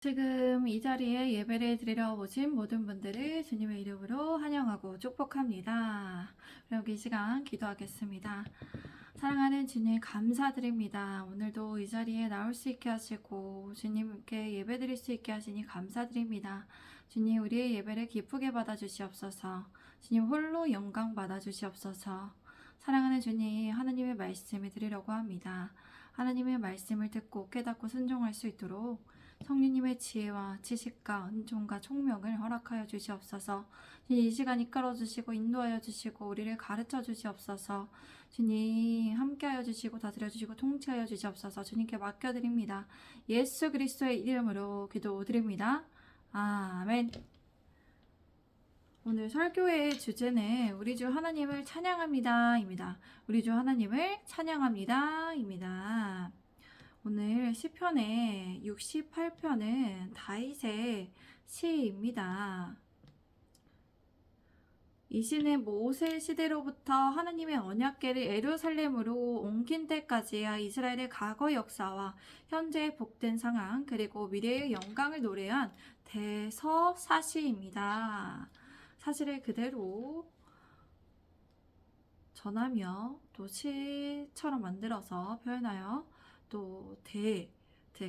지금 이 자리에 예배를 드리러 오신 모든 분들을 주님의 이름으로 환영하고 축복합니다. 그리고 이 시간 기도하겠습니다. 사랑하는 주님 감사드립니다. 오늘도 이 자리에 나올 수 있게 하시고 주님께 예배 드릴 수 있게 하시니 감사드립니다. 주님 우리의 예배를 기쁘게 받아주시옵소서. 주님 홀로 영광 받아주시옵소서. 사랑하는 주님 하나님의 말씀을 드리려고 합니다. 하나님의 말씀을 듣고 깨닫고 순종할 수 있도록 성령님의 지혜와 지식과 은총과 총명을 허락하여 주시옵소서. 주님 이 시간 이끌어 주시고 인도하여 주시고 우리를 가르쳐 주시옵소서. 주님 함께하여 주시고 다스려 주시고 통치하여 주시옵소서. 주님께 맡겨드립니다. 예수 그리스도의 이름으로 기도드립니다. 아멘. 오늘 설교의 주제는 우리 주 하나님을 찬양합니다 입니다. 우리 주 하나님을 찬양합니다 입니다. 오늘 시편의 68편은 다윗의 시입니다. 이 시는 모세 시대로부터 하나님의 언약궤를 예루살렘으로 옮긴 때까지의 이스라엘의 과거 역사와 현재의 복된 상황 그리고 미래의 영광을 노래한 대서사시입니다. 사실을 그대로 전하며 또 시처럼 만들어서 표현하여 또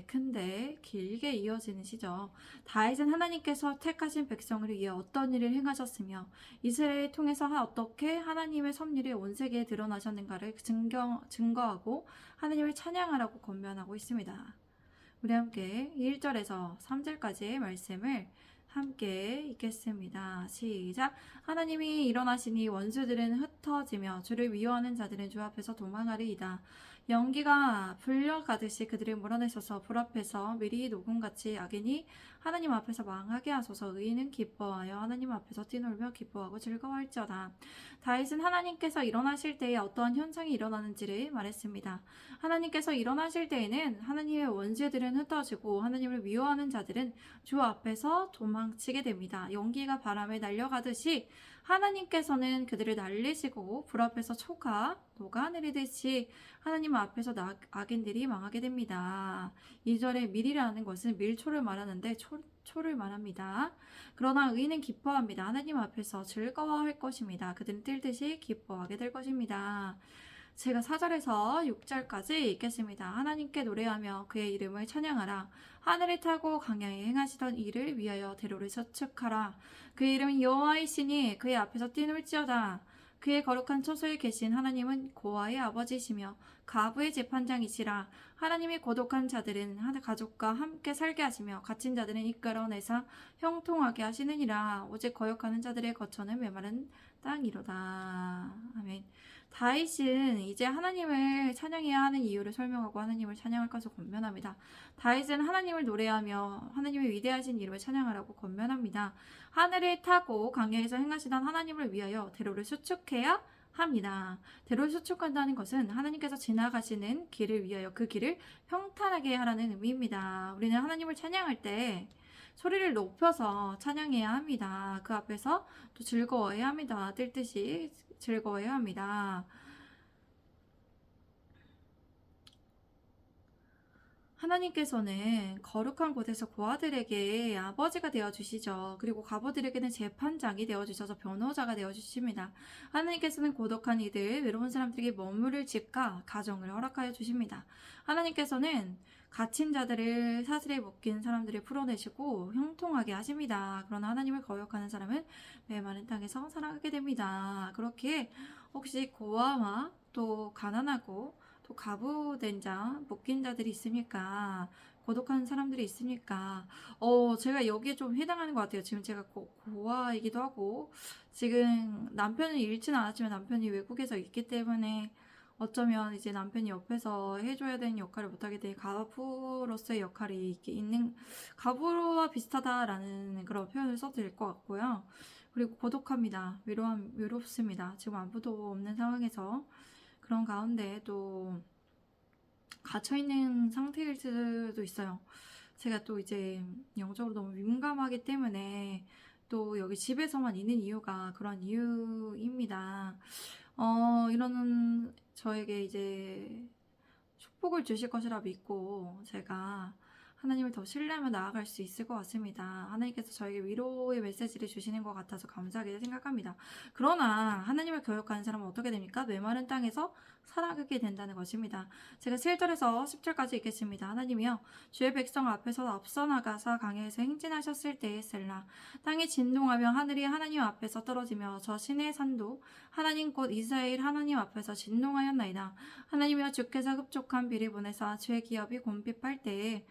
큰데 길게 이어지는 시죠. 다윗은 하나님께서 택하신 백성을 위해 어떤 일을 행하셨으며 이스라엘을 통해서 어떻게 하나님의 섭리를 온 세계에 드러나셨는가를 증거하고 하나님을 찬양하라고 권면하고 있습니다. 우리 함께 1절에서 3절까지의 말씀을 함께 읽겠습니다. 시작. 하나님이 일어나시니 원수들은 흩어지며 주를 미워하는 자들은 주 앞에서 도망하리이다. 연기가 불려가듯이 그들을 몰아내셔서 불 앞에서 미리 녹음같이 악인이 하나님 앞에서 망하게 하소서. 의인은 기뻐하여 하나님 앞에서 뛰놀며 기뻐하고 즐거워할지어다. 다윗은 하나님께서 일어나실 때에 어떠한 현상이 일어나는지를 말했습니다. 하나님께서 일어나실 때에는 하나님의 원수들은 흩어지고 하나님을 미워하는 자들은 주 앞에서 도망치게 됩니다. 연기가 바람에 날려가듯이 하나님께서는 그들을 날리시고 불 앞에서 초가 녹아내리듯이 하나님 앞에서 악인들이 망하게 됩니다. 2절에 밀이라는 것은 밀초를 말하는데 초를 말합니다. 그러나 의인은 기뻐합니다. 하나님 앞에서 즐거워할 것입니다. 그들은 뛸듯이 기뻐하게 될 것입니다. 제가 4절에서 6절까지 읽겠습니다. 하나님께 노래하며 그의 이름을 찬양하라. 하늘을 타고 광야에 행하시던 일을 위하여 대로를 서축하라. 그의 이름은 여호와이시니 그의 앞에서 뛰놀지어다. 그의 거룩한 처소에 계신 하나님은 고아의 아버지시며 가부의 재판장이시라. 하나님이 고독한 자들은 가족과 함께 살게 하시며 갇힌 자들은 이끌어내사 형통하게 하시느니라. 오직 거역하는 자들의 거처는 메마른 땅이로다. 아멘. 다윗은 이제 하나님을 찬양해야 하는 이유를 설명하고 하나님을 찬양할 것을 권면합니다. 다윗은 하나님을 노래하며 하나님의 위대하신 이름을 찬양하라고 권면합니다. 하늘을 타고 광야에서 행하시던 하나님을 위하여 대로를 수축해야 합니다. 대로를 수축한다는 것은 하나님께서 지나가시는 길을 위하여 그 길을 평탄하게 하라는 의미입니다. 우리는 하나님을 찬양할 때 소리를 높여서 찬양해야 합니다. 그 앞에서 또 즐거워해야 합니다. 뛸 듯이 즐거워해야 합니다. 하나님께서는 거룩한 곳에서 고아들에게 아버지가 되어주시죠. 그리고 과부들에게는 재판장이 되어주셔서 변호자가 되어주십니다. 하나님께서는 고독한 이들, 외로운 사람들에게 머무를 집과 가정을 허락하여 주십니다. 하나님께서는 갇힌 자들을 사슬에 묶인 사람들을 풀어내시고 형통하게 하십니다. 그러나 하나님을 거역하는 사람은 메마른 땅에서 살아가게 됩니다. 그렇게 혹시 고아와 또 가난하고 또 가부된 자, 묶인 자들이 있습니까? 고독한 사람들이 있습니까? 제가 여기에 좀 해당하는 것 같아요. 지금 제가 고아이기도 하고, 지금 남편을 잃지는 않았지만 남편이 외국에서 있기 때문에 어쩌면 이제 남편이 옆에서 해줘야 되는 역할을 못하게 된 가부로서의 역할이 있는, 가부와 비슷하다라는 그런 표현을 써도 될 것 같고요. 그리고 고독합니다. 외롭습니다. 지금 아무도 없는 상황에서. 그런 가운데 또 갇혀있는 상태일 수도 있어요. 제가 또 이제 영적으로 너무 민감하기 때문에 또 여기 집에서만 있는 이유가 그런 이유입니다. 이런 저에게 이제 축복을 주실 것이라 믿고 제가 하나님을 더 신뢰하며 나아갈 수 있을 것 같습니다. 하나님께서 저에게 위로의 메시지를 주시는 것 같아서 감사하게 생각합니다. 그러나 하나님을 거역하는 사람은 어떻게 됩니까? 메마른 땅에서 살아가게 된다는 것입니다. 제가 7절에서 10절까지 읽겠습니다. 하나님이여 주의 백성 앞에서 앞서 나가사 강에서 행진하셨을 때에 셀라 땅이 진동하며 하늘이 하나님 앞에서 떨어지며 저 시내 산도 하나님 곧 이스라엘 하나님 앞에서 진동하였나이다. 하나님이여 주께서 흡족한 비를 보내사 주의 기업이 곰핍할 때에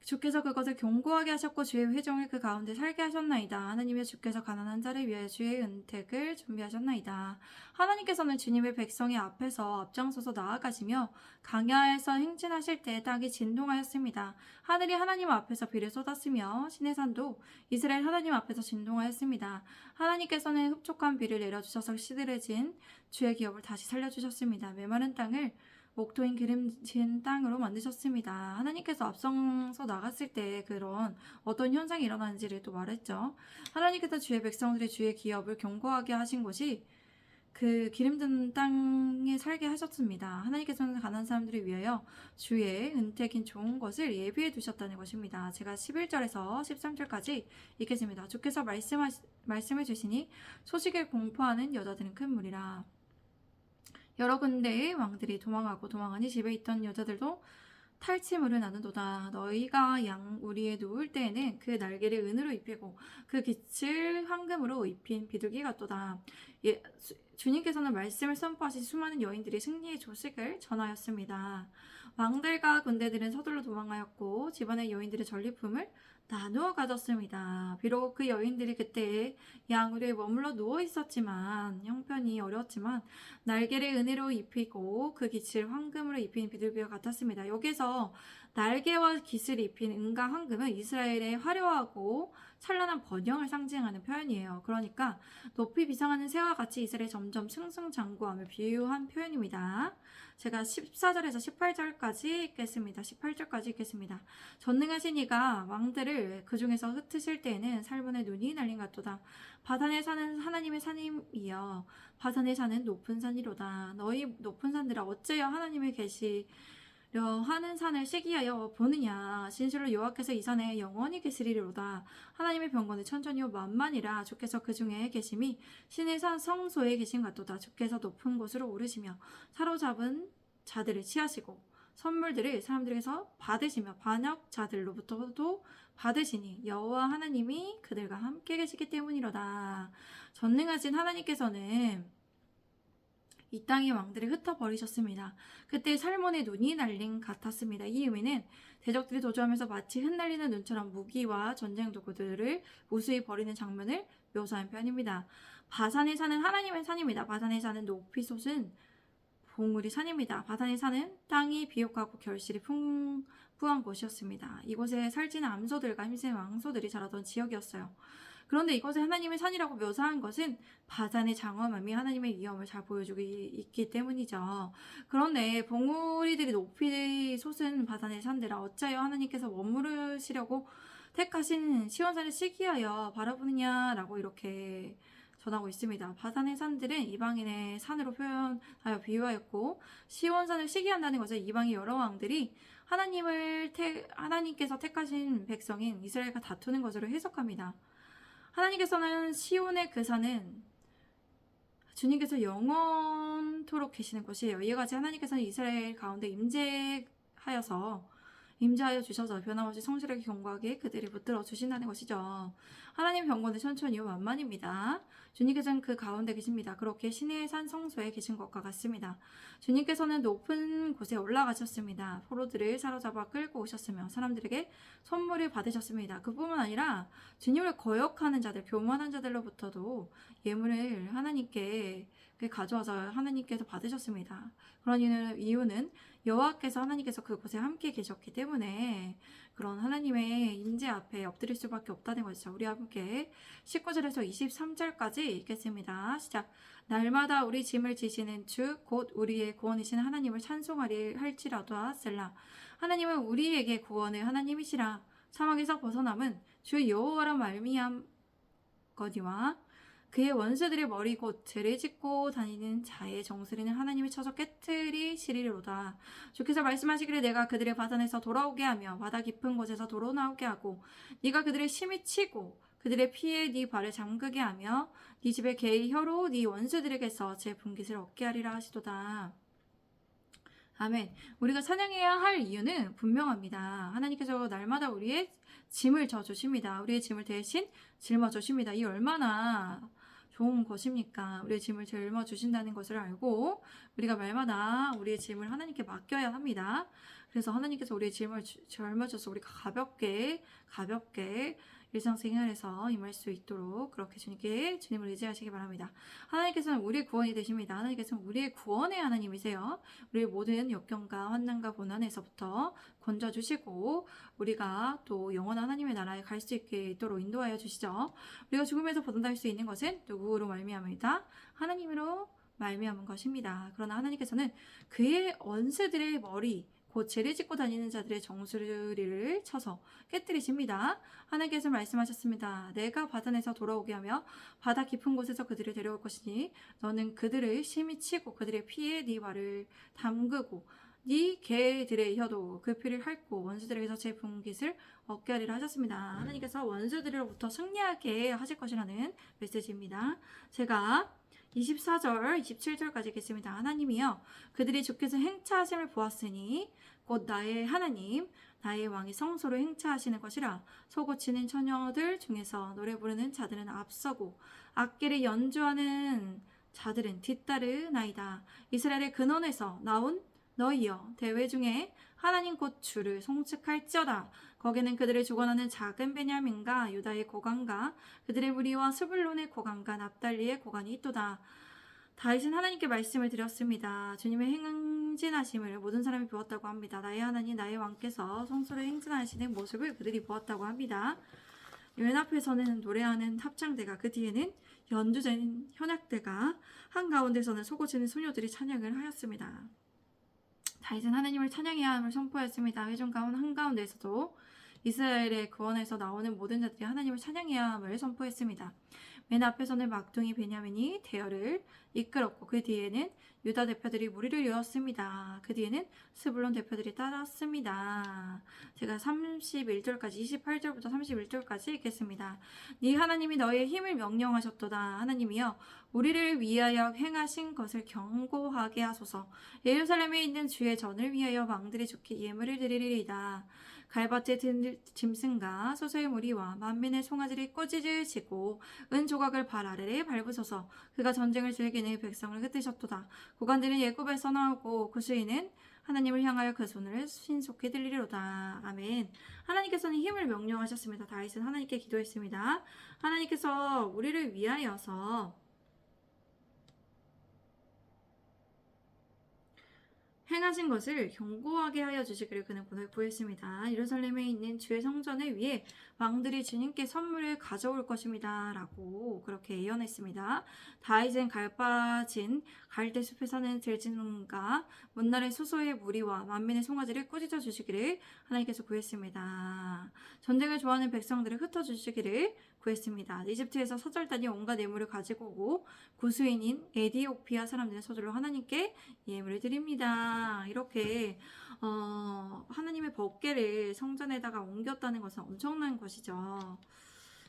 주께서 그것을 견고하게 하셨고 주의 회종을 그 가운데 살게 하셨나이다. 하나님의 주께서 가난한 자를 위하여 주의 은택을 준비하셨나이다. 하나님께서는 주님의 백성의 앞에서 앞장서서 나아가시며 강야에서 행진하실 때 땅이 진동하였습니다. 하늘이 하나님 앞에서 비를 쏟았으며 시내 산도 이스라엘 하나님 앞에서 진동하였습니다. 하나님께서는 흡족한 비를 내려주셔서 시들해진 주의 기업을 다시 살려주셨습니다. 메마른 땅을 목토인 기름진 땅으로 만드셨습니다. 하나님께서 앞서서 나갔을 때 그런 어떤 현상이 일어나는지를 또 말했죠. 하나님께서 주의 백성들의 주의 기업을 견고하게 하신 곳이 그 기름진 땅에 살게 하셨습니다. 하나님께서는 가난한 사람들을 위하여 주의 은택인 좋은 것을 예비해 두셨다는 것입니다. 제가 11절에서 13절까지 읽겠습니다. 주께서 말씀해 주시니 소식을 공포하는 여자들은 큰 무리라. 여러 군데의 왕들이 도망하니 집에 있던 여자들도 탈취물을 나누도다. 너희가 양 우리에 누울 때에는 그 날개를 은으로 입히고 그 깃을 황금으로 입힌 비둘기 같도다. 주님께서는 말씀을 선포하신 수많은 여인들이 승리의 소식을 전하였습니다. 왕들과 군대들은 서둘러 도망하였고 집안의 여인들의 전리품을 나누어 가졌습니다. 비록 그 여인들이 그때 양우리에 머물러 누워 있었지만 형편이 어려웠지만 날개를 은으로 입히고 그 깃을 황금으로 입힌 비둘기와 같았습니다. 여기서 날개와 깃을 입힌 은과 황금은 이스라엘의 화려하고 찬란한 번영을 상징하는 표현이에요. 그러니까 높이 비상하는 새와 같이 이스라엘이 점점 승승장구하며 비유한 표현입니다. 제가 14절에서 18절까지 읽겠습니다. 18절까지 읽겠습니다. 전능하신 이가 왕들을 그 중에서 흩으실 때에는 살문의 눈이 날린 같도다. 바산에 사는 하나님의 산임이여 바산에 사는 높은 산이로다. 너희 높은 산들아 어째여 하나님의 계시려 하는 산을 시기하여 보느냐. 진실로 여호와께서 이 산에 영원히 계시리로다. 하나님의 병거는 천천히요 만만이라. 주께서 그 중에 계심이 신의 산 성소에 계신 같도다. 주께서 높은 곳으로 오르시며 사로잡은 자들을 취하시고 선물들을 사람들에게서 받으시며 반역자들로부터도 받으시니 여호와 하나님이 그들과 함께 계시기 때문이로다. 전능하신 하나님께서는 이 땅의 왕들을 흩어버리셨습니다. 그때 살몬의 눈이 날린 같았습니다. 이 의미는 대적들이 도주하면서 마치 흩날리는 눈처럼 무기와 전쟁 도구들을 무수히 버리는 장면을 묘사한 편입니다. 바산에 사는 하나님의 산입니다. 바산에 사는 높이 솟은 봉우리 산입니다. 바산에 사는 땅이 비옥하고 결실이 풍부한 곳이었습니다. 이곳에 살지는 암소들과 힘센 왕소들이 자라던 지역이었어요. 그런데 이것을 하나님의 산이라고 묘사한 것은 바산의 장엄함이 하나님의 위엄을 잘 보여주고 있기 때문이죠. 그런데 봉우리들이 높이 솟은 바산의 산들아 어찌하여 하나님께서 머무르시려고 택하신 시온산을 시기하여 바라보느냐라고 이렇게 전하고 있습니다. 바산의 산들은 이방인의 산으로 표현하여 비유하였고 시온산을 시기한다는 것은 이방의 여러 왕들이 하나님께서 택하신 백성인 이스라엘과 다투는 것으로 해석합니다. 하나님께서는 시온의 그 산은 주님께서 영원토록 계시는 곳이에요. 이와 같이 하나님께서는 이스라엘 가운데 임재하여 주셔서 변함없이 성실하게 견고하게 그들을 붙들어 주신다는 것이죠. 하나님 병거는 천천히요 만만입니다. 주님께서는 그 가운데 계십니다. 그렇게 신의 산 성소에 계신 것과 같습니다. 주님께서는 높은 곳에 올라가셨습니다. 포로들을 사로잡아 끌고 오셨으며 사람들에게 선물을 받으셨습니다. 그뿐만 아니라 주님을 거역하는 자들, 교만한 자들로부터도 예물을 하나님께 가져와서 하나님께서 받으셨습니다. 그런 이유는 여호와께서 하나님께서 그곳에 함께 계셨기 때문에 그런 하나님의 임재 앞에 엎드릴 수밖에 없다는 것이죠. 우리 함께 19절에서 23절까지 읽겠습니다. 시작. 날마다 우리 짐을 지시는 주 곧 우리의 구원이신 하나님을 찬송하리 할지라도 셀라. 하나님은 우리에게 구원의 하나님이시라. 사막에서 벗어남은 주 여호와라 말미암거니와 그의 원수들의 머리 곧 죄를 짓고 다니는 자의 정수리는 하나님이 쳐서 깨뜨리시리로다. 주께서 말씀하시기를 내가 그들의 바산에서 돌아오게 하며 바다 깊은 곳에서 도로 나오게 하고 네가 그들을 심히 치고 그들의 피에 네 발을 잠그게 하며 네 집의 개의 혀로 네 원수들에게서 제 분깃을 얻게 하리라 하시도다. 아멘. 우리가 찬양해야 할 이유는 분명합니다. 하나님께서 날마다 우리의 짐을 져주십니다. 우리의 짐을 대신 짊어주십니다. 이 얼마나 좋은 것입니까? 우리의 짐을 짊어주신다는 것을 알고 우리가 날마다 우리의 짐을 하나님께 맡겨야 합니다. 그래서 하나님께서 우리의 짐을 짊어져서 우리가 가볍게 일상생활에서 임할 수 있도록 그렇게 주님을 의지하시기 바랍니다. 하나님께서는 우리의 구원이 되십니다. 하나님께서는 우리의 구원의 하나님이세요. 우리의 모든 역경과 환난과 고난에서부터 건져주시고 우리가 또 영원한 하나님의 나라에 갈 수 있도록 인도하여 주시죠. 우리가 죽음에서 벗어날 수 있는 것은 누구로 말미암이다? 하나님으로 말미암은 것입니다. 그러나 하나님께서는 그의 원수들의 머리 곧 죄를 짓고 다니는 자들의 정수리를 쳐서 깨뜨리십니다. 하나님께서 말씀하셨습니다. 내가 바다에서 돌아오게 하며 바다 깊은 곳에서 그들을 데려올 것이니 너는 그들을 심히 치고 그들의 피에 네 발을 담그고 네 개들의 혀도 그 피를 핥고 원수들에게서 제 분깃을 얻게 하리라 하셨습니다. 하나님께서 원수들로부터 승리하게 하실 것이라는 메시지입니다. 제가 24절, 27절까지 읽겠습니다. 하나님이여 그들이 주께서 행차하심을 보았으니 곧 나의 하나님 나의 왕이 성소로 행차하시는 것이라. 소고치는 처녀들 중에서 노래 부르는 자들은 앞서고 악기를 연주하는 자들은 뒤따르나이다. 이스라엘의 근원에서 나온 너희여 대회 중에 하나님 곧 주를 송축할지어다. 거기는 그들을 주관하는 작은 베냐민과 유다의 고관과 그들의 무리와 스불론의 고관과 납달리의 고관이 있도다. 다윗은 하나님께 말씀을 드렸습니다. 주님의 행진하심을 모든 사람이 보았다고 합니다. 나의 하나님 나의 왕께서 성소로 행진하시는 모습을 그들이 보았다고 합니다. 맨 앞에서는 노래하는 합창대가, 그 뒤에는 연주자인 현악대가, 한가운데서는 소고치는 소녀들이 찬양을 하였습니다. 다윗은 하나님을 찬양해야 함을 선포했습니다. 회중 가운 한가운데에서도 이스라엘의 구원에서 나오는 모든 자들이 하나님을 찬양해야 함을 선포했습니다. 맨 앞에서는 막둥이 베냐민이 대열을 이끌었고 그 뒤에는 유다 대표들이 무리를 이었습니다. 그 뒤에는 스불론 대표들이 따랐습니다. 제가 31절까지 28절부터 31절까지 읽겠습니다. 네 하나님이 너의 힘을 명령하셨도다. 하나님이여 우리를 위하여 행하신 것을 경고하게 하소서. 예루살렘에 있는 주의 전을 위하여 왕들이 주께 예물을 드리리이다. 갈밭의 짐승과 소소의 무리와 만민의 송아지를 꼬지르시고 은 조각을 발 아래에 밟으소서. 그가 전쟁을 즐기는 백성을 흩으셨도다. 고관들은 예굽에서 나오고 구스인은 하나님을 향하여 그 손을 신속히 들리리로다. 아멘. 하나님께서는 힘을 명령하셨습니다. 다윗은 하나님께 기도했습니다. 하나님께서 우리를 위하여서 행하신 것을 경고하게 하여 주시기를 그는 구했습니다. 예루살렘에 있는 주의 성전을 위해 왕들이 주님께 선물을 가져올 것입니다. 라고 그렇게 예언했습니다. 다윗은 갈빠진 갈대숲에 사는 들짐승과 문날의 수소의 무리와 만민의 송아지를 꾸짖어 주시기를 하나님께서 구했습니다. 전쟁을 좋아하는 백성들을 흩어주시기를 구했습니다. 이집트에서 서절단이 온갖 예물을 가지고 오고 구스인인 에디오피아 사람들은 서둘러 하나님께 예물을 드립니다. 이렇게 하나님의 법궤를 성전에다가 옮겼다는 것은 엄청난 것이죠.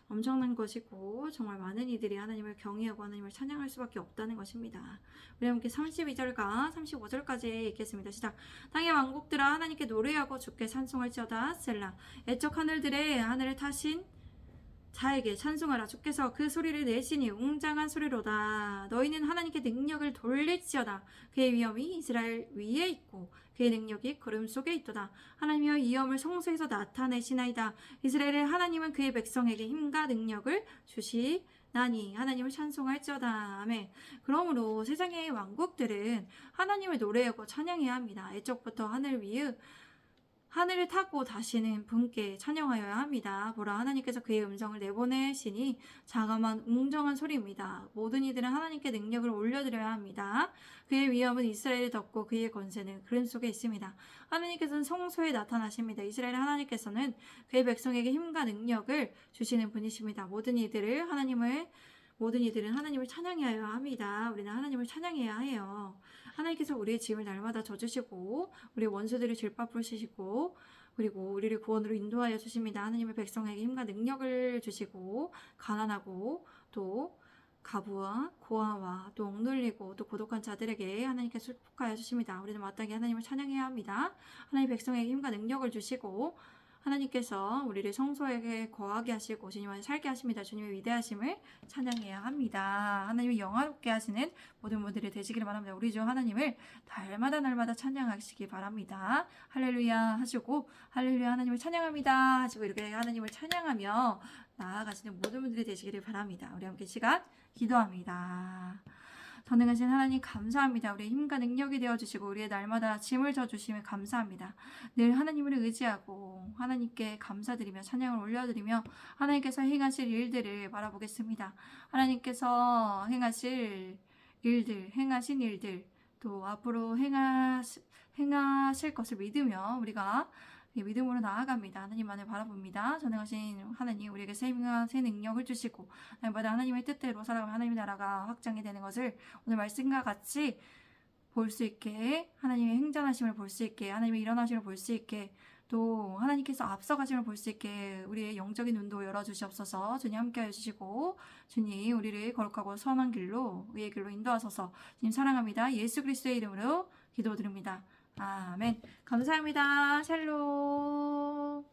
엄청난 것이고 정말 많은 이들이 하나님을 경외하고 하나님을 찬양할 수밖에 없다는 것입니다. 우리 함께 32절과 35절까지 읽겠습니다. 시작. 땅의 왕국들아 하나님께 노래하고 주께 찬송할지어다. 셀라. 애적 하늘들의 하늘을 타신 자에게 찬송하라. 주께서 그 소리를 내시니 웅장한 소리로다. 너희는 하나님께 능력을 돌릴지어다. 그의 위엄이 이스라엘 위에 있고 그의 능력이 구름 속에 있도다. 하나님이여 이 위엄을 성소에서 나타내시나이다. 이스라엘의 하나님은 그의 백성에게 힘과 능력을 주시나니 하나님을 찬송할지어다. 아멘. 그러므로 세상의 왕국들은 하나님을 노래하고 찬양해야 합니다. 애적부터 하늘을 타고 다시는 분께 찬양하여야 합니다. 보라 하나님께서 그의 음성을 내보내시니 장엄한 웅정한 소리입니다. 모든 이들은 하나님께 능력을 올려드려야 합니다. 그의 위엄은 이스라엘을 덮고 그의 권세는 구름 속에 있습니다. 하나님께서는 성소에 나타나십니다. 이스라엘 하나님께서는 그의 백성에게 힘과 능력을 주시는 분이십니다. 모든 이들을 모든 이들은 하나님을 찬양해야 합니다. 우리는 하나님을 찬양해야 해요. 하나님께서 우리의 짐을 날마다 져주시고 우리의 원수들을 질바푸시고 그리고 우리를 구원으로 인도하여 주십니다. 하나님의 백성에게 힘과 능력을 주시고 가난하고 또 가부와 고아와 또 억눌리고 또 고독한 자들에게 하나님께서 축복하여 주십니다. 우리는 마땅히 하나님을 찬양해야 합니다. 하나님 백성에게 힘과 능력을 주시고 하나님께서 우리를 성소에게 거하게 하시고 주님 안에 살게 하십니다. 주님의 위대하심을 찬양해야 합니다. 하나님을 영화롭게 하시는 모든 분들이 되시기를 바랍니다. 우리 주 하나님을 날마다 찬양하시기 바랍니다. 할렐루야 하시고 할렐루야 하나님을 찬양합니다 하시고 이렇게 하나님을 찬양하며 나아가시는 모든 분들이 되시기를 바랍니다. 우리 함께 시간 기도합니다. 전능하신 하나님 감사합니다. 우리의 힘과 능력이 되어주시고 우리의 날마다 짐을 져주시면 감사합니다. 늘 하나님을 의지하고 하나님께 감사드리며 찬양을 올려드리며 하나님께서 행하실 일들을 바라보겠습니다. 하나님께서 행하신 일들 또 앞으로 행하실 것을 믿으며 우리가 믿음으로 나아갑니다. 하나님만을 바라봅니다. 전능하신 하나님 우리에게 새 힘과 새 능력을 주시고 날마다 하나님의 뜻대로 살아가며 하나님의 나라가 확장이 되는 것을 오늘 말씀과 같이 볼 수 있게 하나님의 행전하심을 볼 수 있게 하나님의 일어나심을 볼 수 있게 또 하나님께서 앞서가심을 볼 수 있게 우리의 영적인 눈도 열어주시옵소서. 주님 함께하여 주시고 주님 우리를 거룩하고 선한 길로 의의 길로 인도하소서. 주님 사랑합니다. 예수 그리스도의 이름으로 기도드립니다. 아멘. 감사합니다. 샬롬.